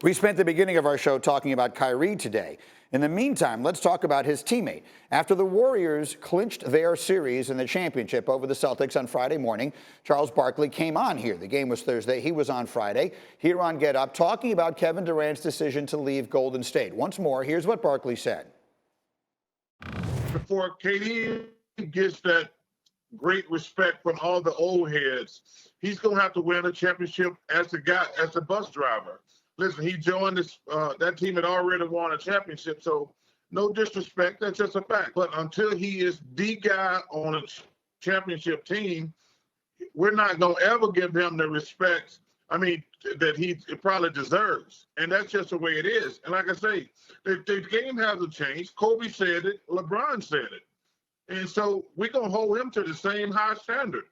We spent the beginning of our show talking about Kyrie today. In the meantime, let's talk about his teammate. After the Warriors clinched their series in the championship over the Celtics on Friday morning, Charles Barkley came on here. The game was Thursday. He was on Friday. Here on Get Up, talking about Kevin Durant's decision to leave Golden State. Once more, here's what Barkley said. Before KD gets that great respect from all the old heads, he's going to have to win a championship as the bus driver. Listen, he joined this. That team had already won a championship, so no disrespect. That's just a fact. But until he is the guy on a championship team, we're not going to ever give him the respect, that he probably deserves. And that's just the way it is. And like I say, the game hasn't changed. Kobe said it. LeBron said it. And so we're going to hold him to the same high standard.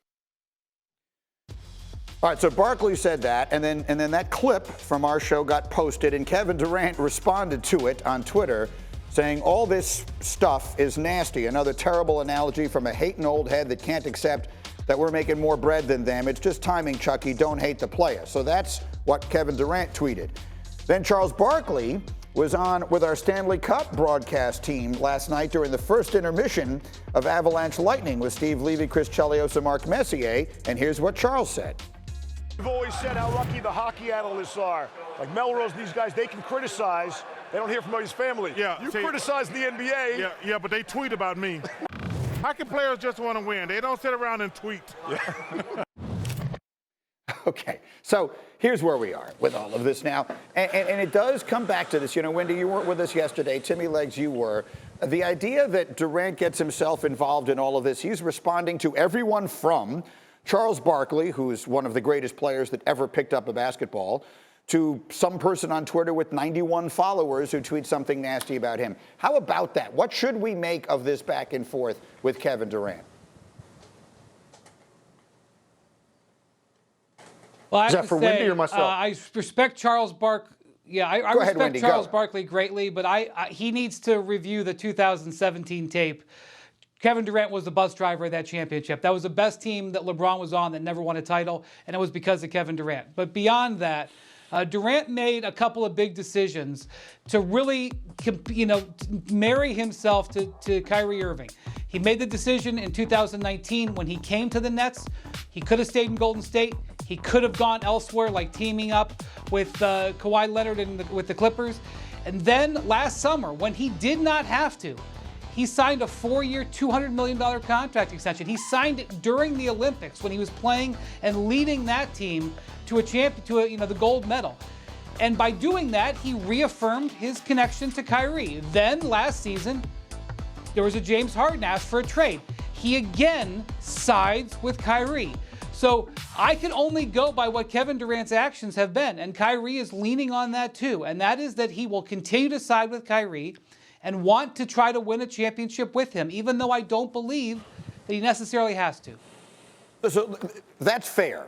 All right, so Barkley said that, and then that clip from our show got posted, and Kevin Durant responded to it on Twitter, saying all this stuff is nasty. Another terrible analogy from a hating old head that can't accept that we're making more bread than them. It's just timing, Chucky. Don't hate the player. So that's what Kevin Durant tweeted. Then Charles Barkley was on with our Stanley Cup broadcast team last night during the first intermission of Avalanche Lightning with Steve Levy, Chris Chelios, and Mark Messier, and here's what Charles said. We've always said how lucky the hockey analysts are. Like Melrose, these guys, they can criticize. They don't hear from his family. Yeah, you criticize the NBA. Yeah, but they tweet about me. Hockey players just want to win. They don't sit around and tweet. Yeah. Okay, so here's where we are with all of this now. And it does come back to this. You know, Wendy, you weren't with us yesterday. Timmy Legs, you were. The idea that Durant gets himself involved in all of this, he's responding to everyone from Charles Barkley, who's one of the greatest players that ever picked up a basketball, to some person on Twitter with 91 followers who tweets something nasty about him. How about that? What should we make of this back and forth with Kevin Durant? Well, Is that for Wendy or myself? I respect Charles Barkley. Yeah, I respect Wendy, Charles Barkley greatly, but he needs to review the 2017 tape. Kevin Durant was the bus driver of that championship. That was the best team that LeBron was on that never won a title, and it was because of Kevin Durant. But beyond that, Durant made a couple of big decisions to really, marry himself to Kyrie Irving. He made the decision in 2019 when he came to the Nets. He could have stayed in Golden State. He could have gone elsewhere, like teaming up with Kawhi Leonard and with the Clippers. And then last summer, when he did not have to, he signed a 4-year, $200 million contract extension. He signed it during the Olympics when he was playing and leading that team to the gold medal. And by doing that, he reaffirmed his connection to Kyrie. Then last season, there was a James Harden asked for a trade. He again sides with Kyrie. So I can only go by what Kevin Durant's actions have been, and Kyrie is leaning on that too. And that is that he will continue to side with Kyrie and want to try to win a championship with him, even though I don't believe that he necessarily has to. So that's fair.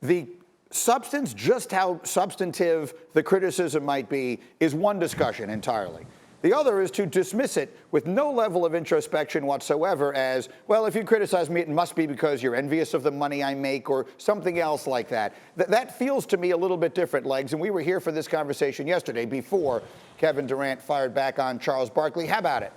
The substance, just how substantive the criticism might be, is one discussion entirely. The other is to dismiss it with no level of introspection whatsoever as, well, if you criticize me, it must be because you're envious of the money I make or something else like that. That feels to me a little bit different, Legs, and we were here for this conversation yesterday before Kevin Durant fired back on Charles Barkley. How about it?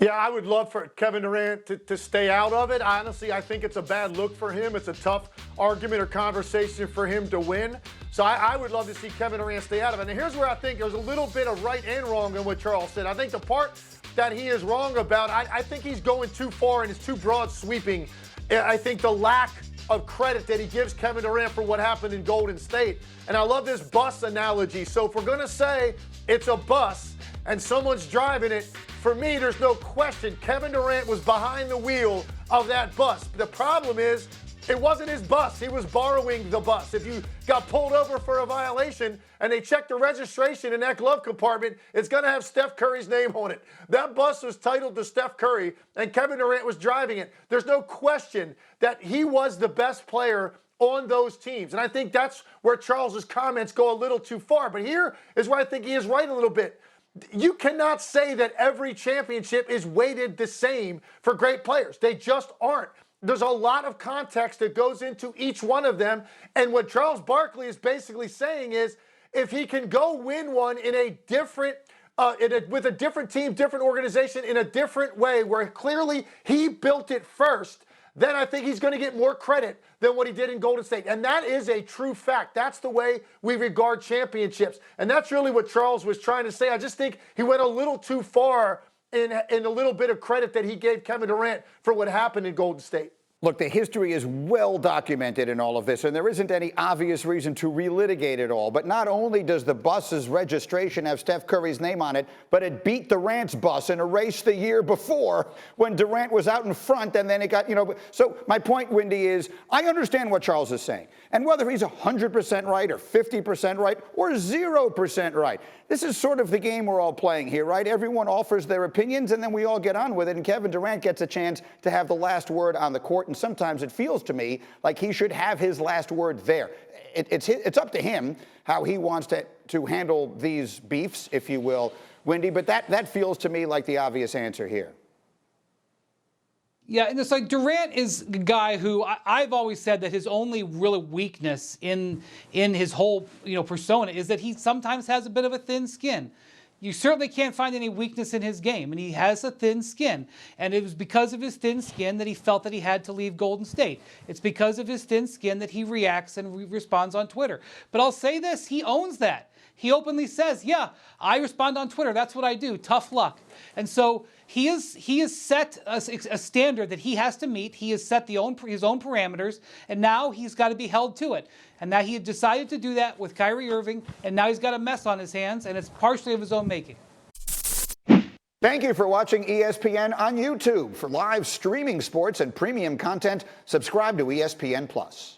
Yeah, I would love for Kevin Durant to stay out of it. Honestly, I think it's a bad look for him. It's a tough argument or conversation for him to win. So I would love to see Kevin Durant stay out of it. And here's where I think there's a little bit of right and wrong in what Charles said. I think the part that he is wrong about, I think he's going too far and it's too broad sweeping. I think the lack of credit that he gives Kevin Durant for what happened in Golden State. And I love this bus analogy. So if we're going to say it's a bus and someone's driving it, for me, there's no question Kevin Durant was behind the wheel of that bus. The problem is it wasn't his bus. He was borrowing the bus. If you got pulled over for a violation and they checked the registration in that glove compartment, it's going to have Steph Curry's name on it. That bus was titled to Steph Curry, and Kevin Durant was driving it. There's no question that he was the best player on those teams. And I think that's where Charles's comments go a little too far. But here is where I think he is right a little bit. You cannot say that every championship is weighted the same for great players. They just aren't. There's a lot of context that goes into each one of them. And what Charles Barkley is basically saying is, if he can go win one in a different with a different team, different organization, in a different way, where clearly he built it first, then I think he's going to get more credit than what he did in Golden State. And that is a true fact. That's the way we regard championships. And that's really what Charles was trying to say. I just think he went a little too far in a little bit of credit that he gave Kevin Durant for what happened in Golden State. Look, the history is well documented in all of this, and there isn't any obvious reason to relitigate it all. But not only does the bus's registration have Steph Curry's name on it, but it beat Durant's bus in a race the year before when Durant was out in front, and then it got, So my point, Windy, is I understand what Charles is saying. And whether he's 100% right or 50% right or 0% right, this is sort of the game we're all playing here, right? Everyone offers their opinions, and then we all get on with it, and Kevin Durant gets a chance to have the last word on the court, and sometimes it feels to me like he should have his last word there. It's up to him how he wants to handle these beefs, if you will, Windy, but that feels to me like the obvious answer here. Yeah, and it's like Durant is a guy who I've always said that his only real weakness in his whole persona is that he sometimes has a bit of a thin skin. You certainly can't find any weakness in his game, and he has a thin skin. And it was because of his thin skin that he felt that he had to leave Golden State. It's because of his thin skin that he reacts and responds on Twitter. But I'll say this, he owns that. He openly says, yeah, I respond on Twitter. That's what I do. Tough luck. And so he has set a standard that he has to meet. He has set his own parameters, and now he's got to be held to it. And now he had decided to do that with Kyrie Irving, and now he's got a mess on his hands, and it's partially of his own making. Thank you for watching ESPN on YouTube. For live streaming sports and premium content, subscribe to ESPN+.